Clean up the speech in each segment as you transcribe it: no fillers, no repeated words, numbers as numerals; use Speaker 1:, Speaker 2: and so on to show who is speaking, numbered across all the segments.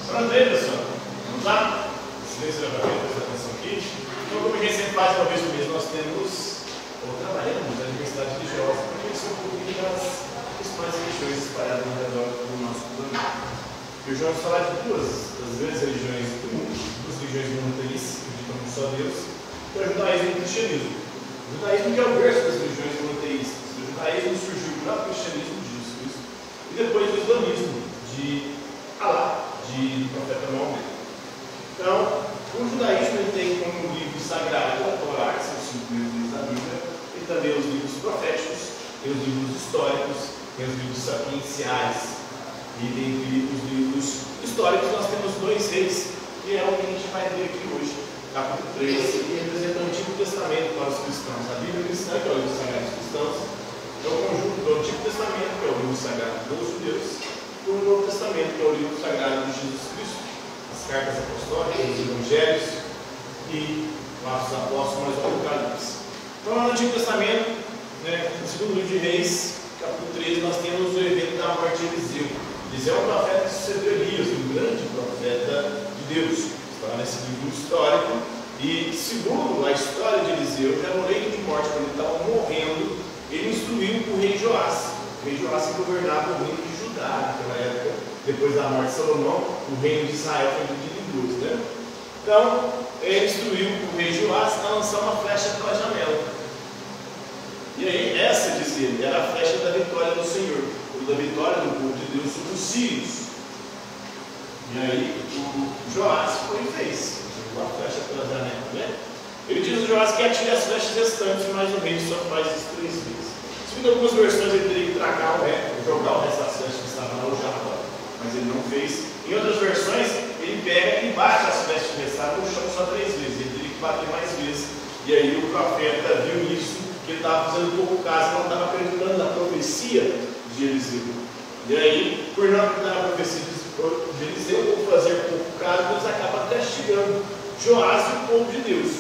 Speaker 1: Pronto aí, pessoal? Vamos lá? Silêncio da cabeça, presta atenção aqui. Então, como a gente sempre faz uma vez por mês, nós temos, ou trabalhamos na Universidade Religiosa, para conhecer um pouquinho das principais religiões espalhadas ao redor do nosso planeta. E hoje vamos falar de duas das grandes religiões do mundo, duas religiões monoteístas, que acreditam num só Deus, que é o judaísmo e o cristianismo. O judaísmo que é o berço das religiões monoteístas. O judaísmo surgiu do próprio cristianismo de Jesus Cristo e depois do islamismo de Alá, de profeta Maomé. Então, o judaísmo ele tem como livro sagrado a Torá, que são os 5 livros da Bíblia, e também os livros proféticos, tem os livros históricos, tem os livros sapienciais, e dentre os livros históricos nós temos 2 reis, que é o que a gente vai ver aqui hoje, capítulo 3, que representa o Antigo Testamento para os cristãos. A Bíblia cristã, que é o livro sagrado dos cristãos, é o conjunto do Antigo Testamento, que é o livro sagrado dos judeus, e o Novo Testamento, que é o livro sagrado de Jesus Cristo, as cartas apostólicas, os evangelhos e os apóstolos, mais o Apocalipse. Então, no Antigo Testamento, no segundo livro de Reis, capítulo 13, nós temos o evento da morte de Eliseu. Eliseu é um profeta que sucedeu Elias, um grande profeta de Deus. Está nesse livro histórico. E, segundo a história de Eliseu, já no leito de morte, quando ele estava morrendo, ele instruiu o rei Joás. O rei Joás que governava o reino de Judá naquela época. Depois da morte de Salomão, o reino de Israel foi dividido em 2, né? Então, ele instruiu o rei Joás a lançar uma flecha pela janela. E aí, essa, diz ele, era a flecha da vitória do Senhor, ou da vitória do povo de Deus sobre os sírios. E aí, o Joás foi e fez. Jogou a flecha pela janela, né? Ele diz ao Joás que atire as flechas restantes, mas o rei só faz isso 3 vezes. Segundo algumas versões, ele teria que tragar o resto, jogar o resto das flechas que estavam lá, o japa, mas ele não fez. Em outras versões, ele pega e bate as flechas que restaram no chão só 3 vezes. Ele teria que bater mais vezes. E aí o profeta viu isso, que ele estava fazendo pouco caso, não estava acreditando na profecia de Eliseu. E aí, por não acreditar na profecia de Eliseu, por fazer pouco caso, Deus acaba castigando Joás e o povo de Deus.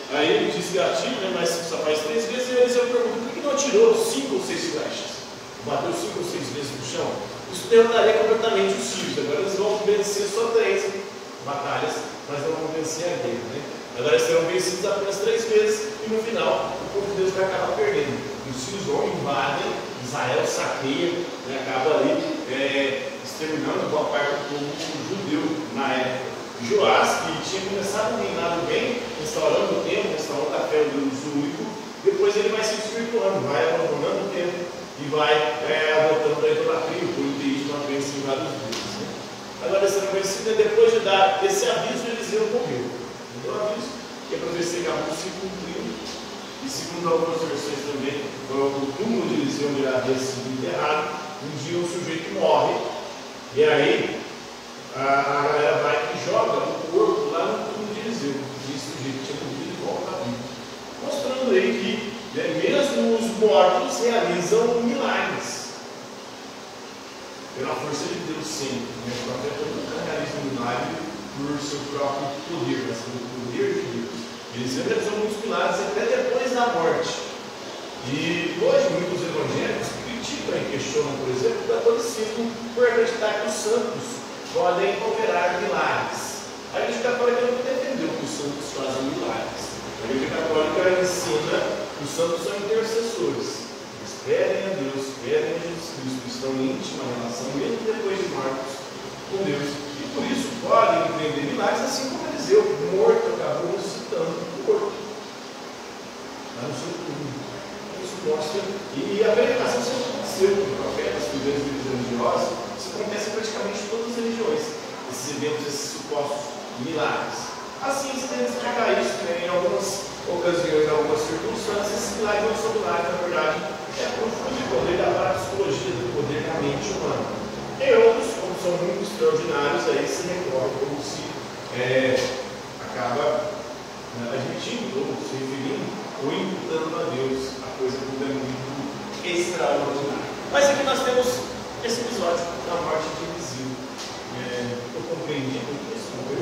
Speaker 1: Aí ele diz que atira, mas só faz 3 vezes, e Eliseu pergunta: por que não atirou 5 ou 6 flechas? Bateu 5 ou 6 vezes no chão? Isso derrotaria completamente os sírios. Agora eles vão vencer só 3 batalhas, mas não vão vencer a guerra, né? Agora eles serão vencidos apenas 3 vezes, e no final o povo de Deus vai acabar perdendo. Os sírios vão, invadem, Israel saqueia, acaba ali exterminando boa parte do povo judeu na época. Joás, que tinha começado o reinado bem, restaurando o templo, restaurando a fé do Deus único, depois ele vai se desvirtuando, vai abandonando o templo e vai adotando a idolatria, o politeísmo apenas em vários deuses. Né? Agora, essa conhecida, depois de dar esse aviso, Eliseu morreu. Deu aviso que a profecia acabou se cumprindo, e segundo algumas versões também, o túmulo de Eliseu havia sido enterrado. Um dia um sujeito morre, e aí a galera vai e joga o corpo lá no túmulo de Eliseu. E esse sujeito tinha morrido e volta à vida. Mostrando aí que mesmo os mortos realizam milagres. Pela força de Deus sempre. O profeta nunca realiza um milagre por seu próprio poder, mas pelo poder de Deus. Eliseu realizou muitos milagres até depois da morte. E hoje muitos evangélicos criticam e questionam, por exemplo, o catolicismo por acreditar que os santos podem operar milagres. A Igreja Católica não defendeu que os santos fazem milagres. A Igreja Católica ensina que os santos são intercessores. Eles pedem a Deus, pedem a Jesus Cristo, estão em íntima relação, mesmo depois de mortos, com Deus. E por isso podem empreender milagres, assim como Eliseu, morto, acabou ressuscitando o corpo. Lá no seu túmulo. Isso mostra. E a verificação sempre aconteceu com profetas, com grandes religiosos. Isso acontece praticamente em todas as religiões. Esses eventos, esses supostos milagres. Assim, você deve destacar isso, em algumas ocasiões, em algumas circunstâncias, esses milagres não são milagres, na verdade, é por fruto do poder da parapsicologia, do poder da mente humana. Em outros, como são muito extraordinários, aí se recorre como se acaba admitindo, ou se referindo, ou imputando a Deus a coisa que é muito extraordinária. Mas aqui nós temos esse episódio da morte de Eliseu. Eu compreendi isso, não foi?